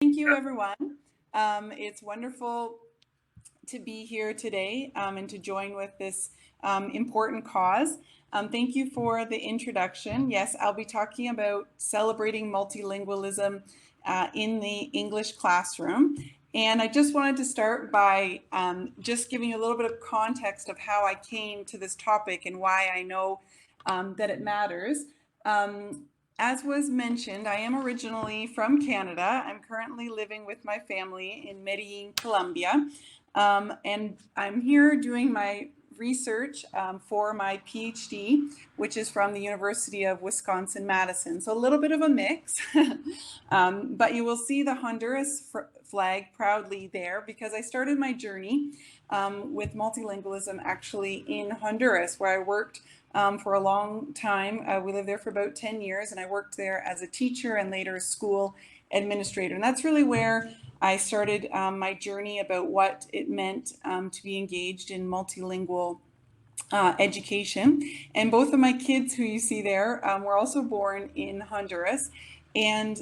Thank you, everyone. It's wonderful to be here today and to join with this important cause. Thank you for the introduction. Yes, I'll be talking about celebrating multilingualism in the English classroom. And I just wanted to start by just giving you a little bit of context of how I came to this topic and why I know that it matters. As was mentioned, I am originally from Canada. I'm currently living with my family in Medellin, Colombia. And I'm here doing my research for my PhD, which is from the University of Wisconsin-Madison. So a little bit of a mix, but you will see the Honduras flag proudly there because I started my journey with multilingualism actually in Honduras, where I worked for a long time. We lived there for about 10 years, and I worked there as a teacher and later a school administrator. And that's really where I started my journey about what it meant to be engaged in multilingual education. And both of my kids who you see there were also born in Honduras. And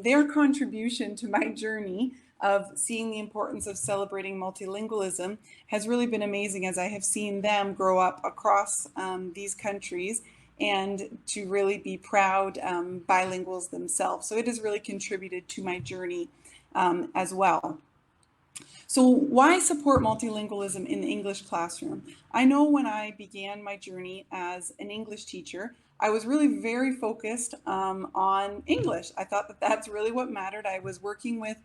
their contribution to my journey of seeing the importance of celebrating multilingualism has really been amazing, as I have seen them grow up across these countries and to really be proud bilinguals themselves. So it has really contributed to my journey as well. So why support multilingualism in the English classroom? I know when I began my journey as an English teacher, I was really very focused on English. I thought that that's really what mattered. I was working with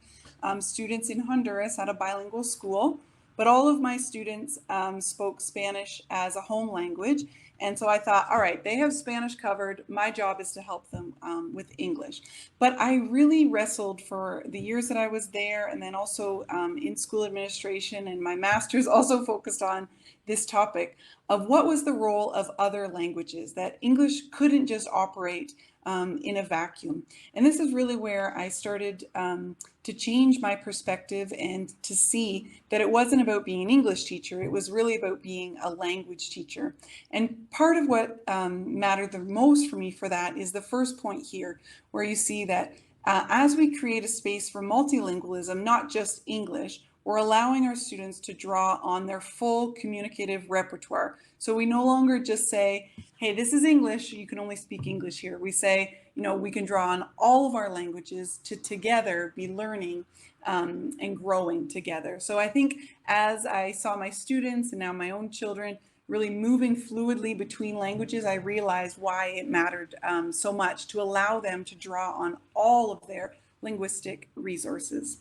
students in Honduras at a bilingual school, but all of my students spoke Spanish as a home language. And so I thought, all right, they have Spanish covered. My job is to help them with English. But I really wrestled for the years that I was there, and then also in school administration, and my master's also focused on this topic of what was the role of other languages, that English couldn't just operate in a vacuum. And this is really where I started to change my perspective and to see that it wasn't about being an English teacher, it was really about being a language teacher. And part of what mattered the most for me for that is the first point here, where you see that as we create a space for multilingualism, not just English, we're allowing our students to draw on their full communicative repertoire. So we no longer just say, hey, this is English, you can only speak English here. We say, you know, we can draw on all of our languages to together be learning and growing together. So I think as I saw my students and now my own children really moving fluidly between languages, I realized why it mattered so much to allow them to draw on all of their linguistic resources.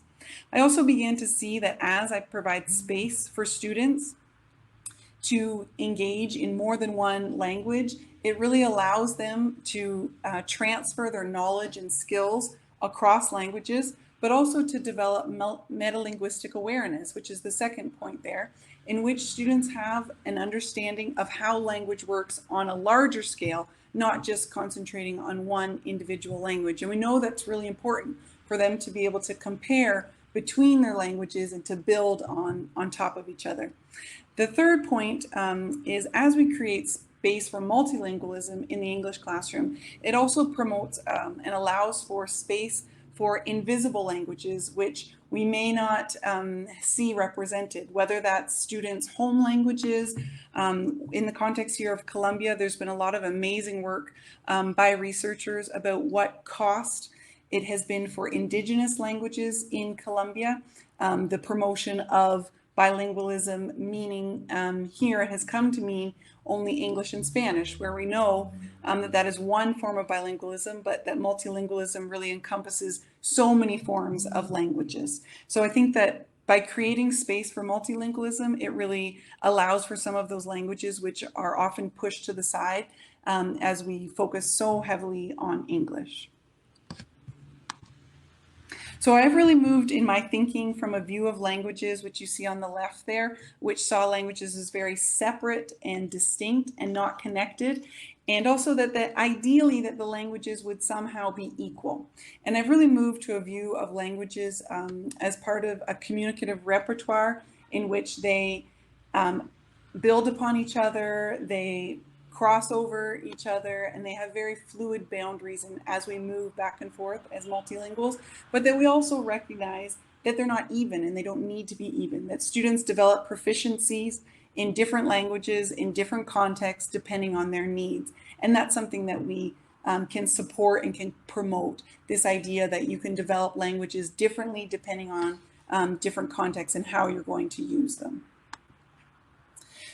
I also began to see that as I provide space for students to engage in more than one language, it really allows them to transfer their knowledge and skills across languages, but also to develop metalinguistic awareness, which is the second point there, in which students have an understanding of how language works on a larger scale, not just concentrating on one individual language. And we know that's really important for them to be able to compare between their languages and to build on top of each other. The third point is as we create space for multilingualism in the English classroom, it also promotes and allows for space for invisible languages, which we may not see represented, whether that's students' home languages. In the context here of Colombia, there's been a lot of amazing work by researchers about what cost it has been for indigenous languages in Colombia. The promotion of bilingualism, meaning here it has come to mean only English and Spanish, where we know that that is one form of bilingualism, but that multilingualism really encompasses so many forms of languages. So I think that by creating space for multilingualism, it really allows for some of those languages which are often pushed to the side as we focus so heavily on English. So I've really moved in my thinking from a view of languages, which you see on the left there, which saw languages as very separate and distinct and not connected, and also that ideally that the languages would somehow be equal. And I've really moved to a view of languages as part of a communicative repertoire in which they build upon each other, they cross over each other, and they have very fluid boundaries and as we move back and forth as multilinguals, but that we also recognize that they're not even and they don't need to be even, that students develop proficiencies in different languages, in different contexts, depending on their needs. And that's something that we can support and can promote, this idea that you can develop languages differently depending on different contexts and how you're going to use them.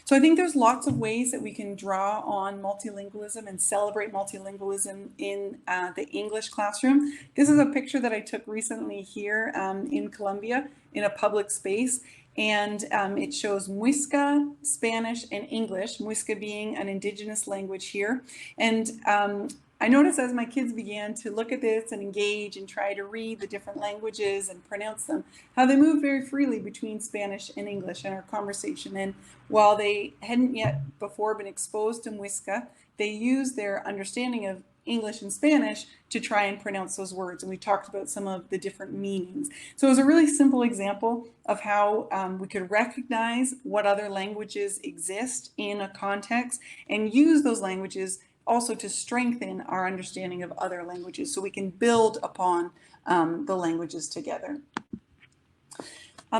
So I think there's lots of ways that we can draw on multilingualism and celebrate multilingualism in the English classroom. This is a picture that I took recently here in Colombia in a public space, and it shows Muisca, Spanish, and English, Muisca being an indigenous language here. And I noticed as my kids began to look at this and engage and try to read the different languages and pronounce them, how they move very freely between Spanish and English in our conversation. And while they hadn't yet before been exposed to Muisca, they used their understanding of English and Spanish to try and pronounce those words. And we talked about some of the different meanings. So it was a really simple example of how we could recognize what other languages exist in a context and use those languages also to strengthen our understanding of other languages so we can build upon the languages together.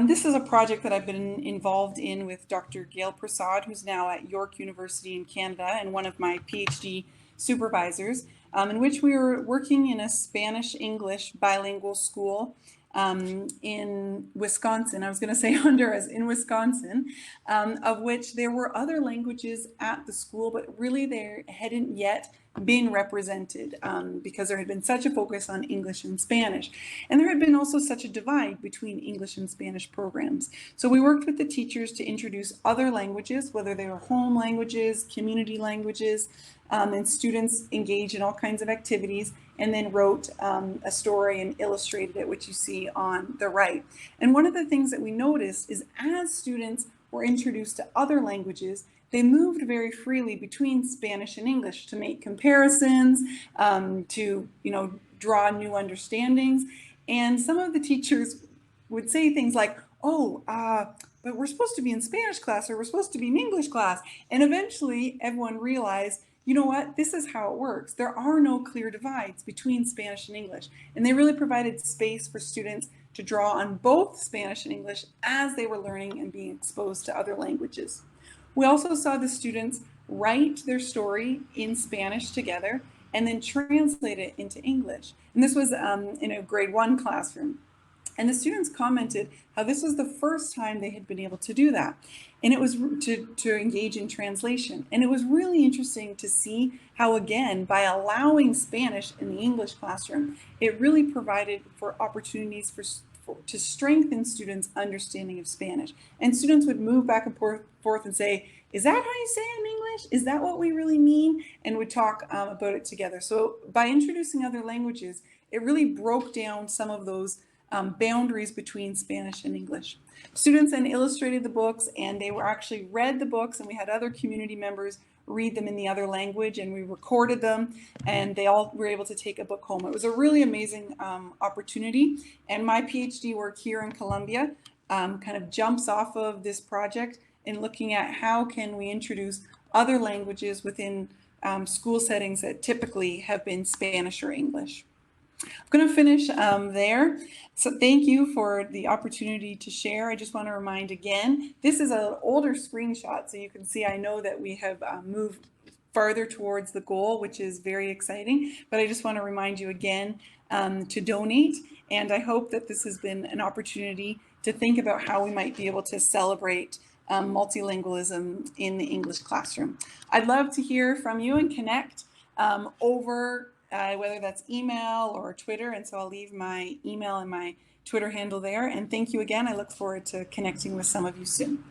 This is a project that I've been involved in with Dr. Gail Prasad, who's now at York University in Canada and one of my PhD supervisors, in which we were working in a Spanish-English bilingual school in Wisconsin. I was going to say Honduras, in Wisconsin, of which there were other languages at the school, but really they hadn't yet been represented because there had been such a focus on English and Spanish. And there had been also such a divide between English and Spanish programs. So we worked with the teachers to introduce other languages, whether they were home languages, community languages, and students engaged in all kinds of activities, and then wrote a story and illustrated it, which you see on the right. And one of the things that we noticed is as students were introduced to other languages, they moved very freely between Spanish and English to make comparisons, to draw new understandings. And some of the teachers would say things like, oh, but we're supposed to be in Spanish class, or we're supposed to be in English class. And eventually everyone realized, you know what, this is how it works. There are no clear divides between Spanish and English. And they really provided space for students to draw on both Spanish and English as they were learning and being exposed to other languages. We also saw the students write their story in Spanish together and then translate it into English. And this was in a grade 1 classroom. And the students commented how this was the first time they had been able to do that. And it was to engage in translation. And it was really interesting to see how, again, by allowing Spanish in the English classroom, it really provided for opportunities to strengthen students' understanding of Spanish. And students would move back and forth and say, is that how you say it in English? Is that what we really mean? And would talk about it together. So by introducing other languages, it really broke down some of those boundaries between Spanish and English. Students then illustrated the books, and they were actually read the books, and we had other community members read them in the other language, and we recorded them, and they all were able to take a book home. It was a really amazing opportunity, and my PhD work here in Colombia kind of jumps off of this project in looking at how can we introduce other languages within school settings that typically have been Spanish or English. I'm going to finish there. So thank you for the opportunity to share. I just want to remind again, this is an older screenshot, so you can see I know that we have moved farther towards the goal, which is very exciting. But I just want to remind you again to donate, and I hope that this has been an opportunity to think about how we might be able to celebrate multilingualism in the English classroom. I'd love to hear from you and connect over whether that's email or Twitter, and so I'll leave my email and my Twitter handle there. And thank you again. I look forward to connecting with some of you soon.